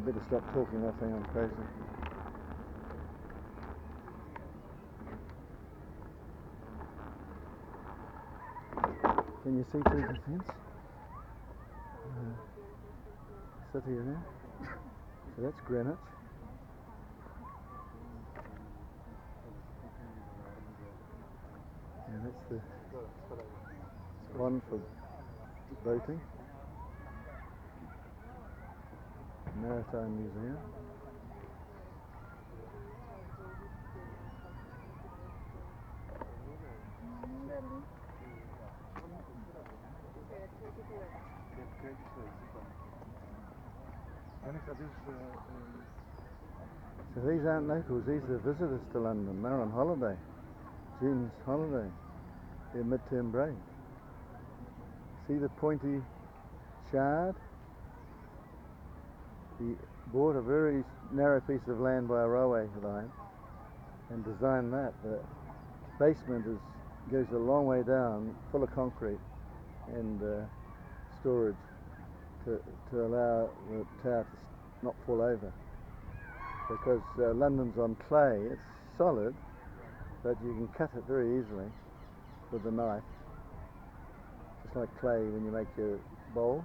better stop talking, I think I'm crazy. Can you see through the fence? City there. So that's Greenwich. And that's the one for boating. Maritime Museum. So these aren't locals, these are visitors to London. They're on holiday. June's holiday. Their midterm break. See the pointy shard? He bought a very narrow piece of land by a railway line and designed that. The basement goes a long way down, full of concrete and storage to allow the tower to not fall over. Because London's on clay, it's solid, but you can cut it very easily with a knife, just like clay when you make your bowls.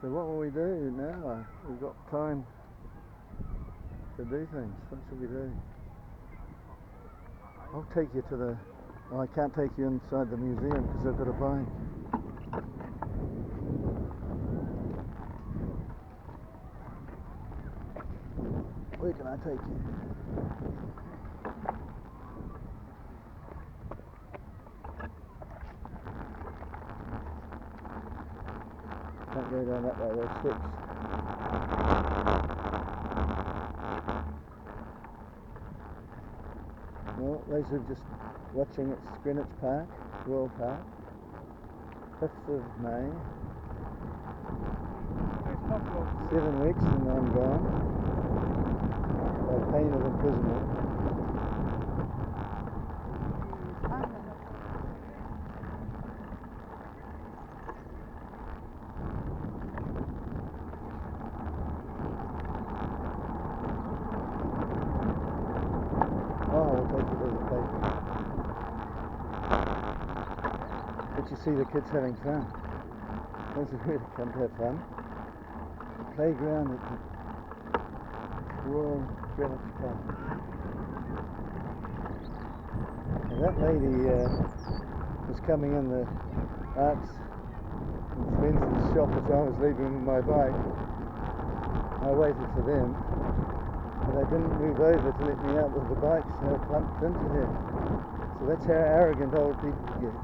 So what will we do now? We've got time to do things. What should we do? I'll take you to the... Well, I can't take you inside the museum because I've got a bike. Where can I take you? Can't go down that way, there's steps. Well, those who are just watching, it's Greenwich Park, Royal Park, 5th of May. 7 weeks and I'm gone. By pain of imprisonment. But you see the kids having fun. Those are where they come to have fun. The playground at the Royal Greewich Park. And that lady was coming in the Arts and Spencer's shop as I was leaving with my bike. I waited for them, but they didn't move over to let me out with the bike, so I plumped into her. So that's how arrogant old people get.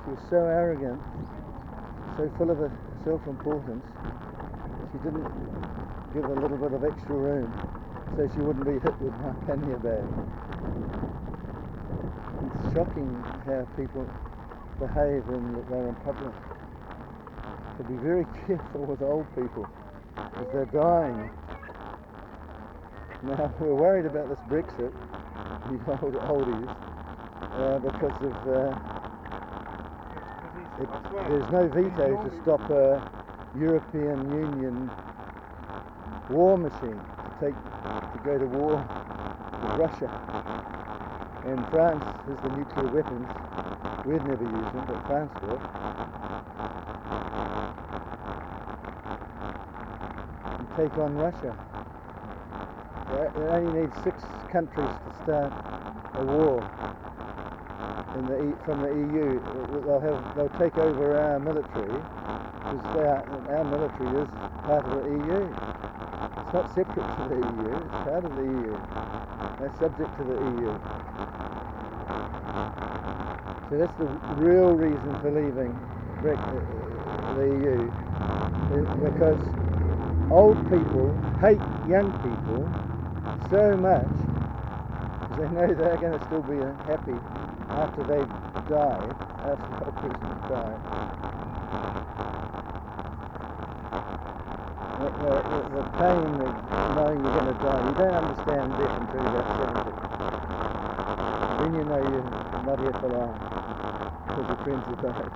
She was so arrogant, so full of self-importance, she didn't give a little bit of extra room so she wouldn't be hit with my pannier bag. It's shocking how people behave when they're in public. So be very careful with old people, because they're dying. Now, we're worried about this Brexit, these oldies, because of there's no veto to stop a European Union war machine to go to war with Russia. And France has the nuclear weapons. We'd never use them, but France would. And take on Russia. They only need 6 countries to start a war from the EU. They'll take over our military, because our military is part of the EU. It's not separate to the EU, it's part of the EU. They're subject to the EU. So that's the real reason for leaving the EU, because old people hate young people so much because they know they're going to still be happy after they've died, after the old person's died. The pain of knowing you're going to die, you don't understand death until you're about 70. Then you know you're not here for long. because of friends who died.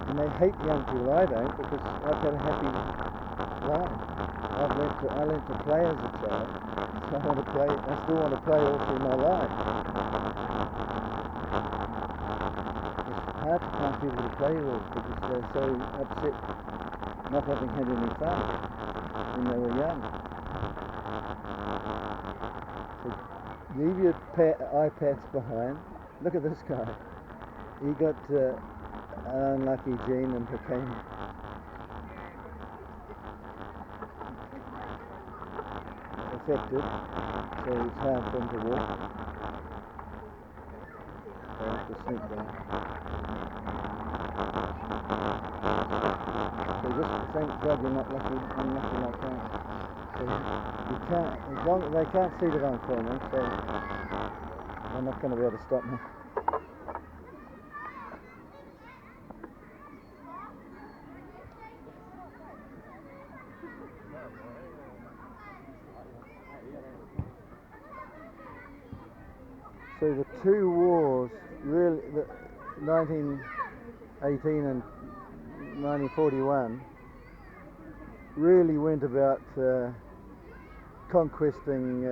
And they hate young people. I don't, because I've had a happy life. I learnt to play as a child, so I still want to play all through my life. It's hard to find people to play with because they're so upset not having had any fun when they were young. So leave your iPads behind. Look at this guy. He got an unlucky gene and became affected, so it's hard for him to walk. So I have to sneak down. So just thank God you're not unlucky like that. So you can't, as long as they can't see that I'm filming, so they're not going to be able to stop me. So the two wars, really, 1918 and 1941, really went about conquesting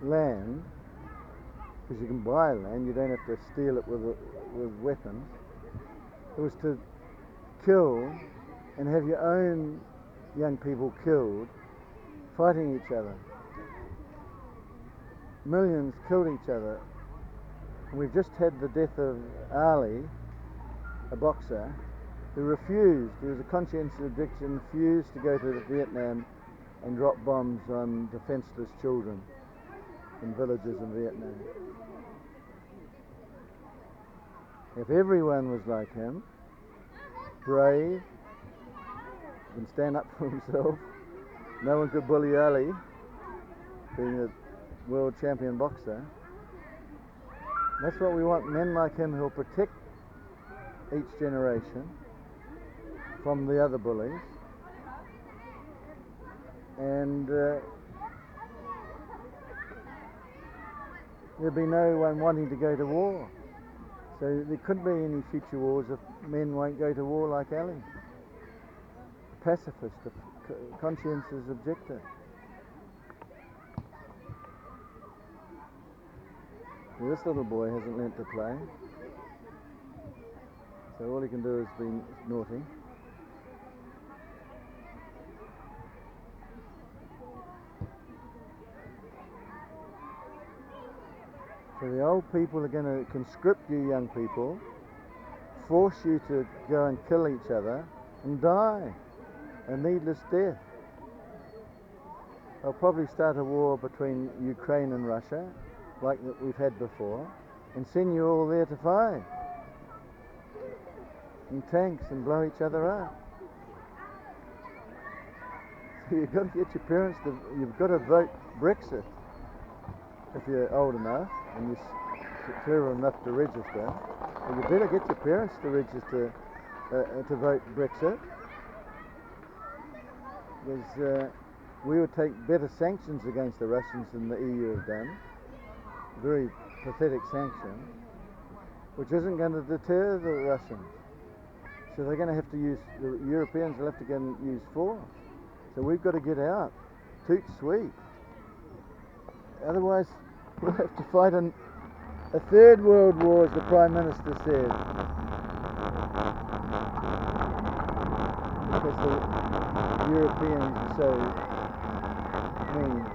land, because you can buy land, you don't have to steal it with weapons. It was to kill and have your own young people killed, fighting each other. Millions killed each other. And we've just had the death of Ali, a boxer, who refused, he was a conscientious objector, refused to go to Vietnam and drop bombs on defenseless children in villages in Vietnam. If everyone was like him, brave, can stand up for himself, no one could bully Ali, being a world champion boxer. That's what we want, men like him who'll protect each generation from the other bullies, and there'll be no one wanting to go to war. So there couldn't be any future wars if men won't go to war like Ali. A pacifist, a conscientious objector. Well, this little boy hasn't learnt to play, so all he can do is be naughty. So the old people are going to conscript you young people, force you to go and kill each other and die a needless death. They'll probably start a war between Ukraine and Russia, like we've had before, and send you all there to fight in tanks and blow each other up. So you've got to get your parents to, you've got to vote Brexit if you're old enough and you're clever enough to register. Well, you better get your parents to register to vote Brexit, because we would take better sanctions against the Russians than the EU have done. Very pathetic sanctions, which isn't going to deter the Russians. So they're going to have to use, the Europeans will have to go and use force. So we've got to get out, toot sweet. Otherwise, we'll have to fight a third world war, as the Prime Minister said. Because the Europeans are so mean.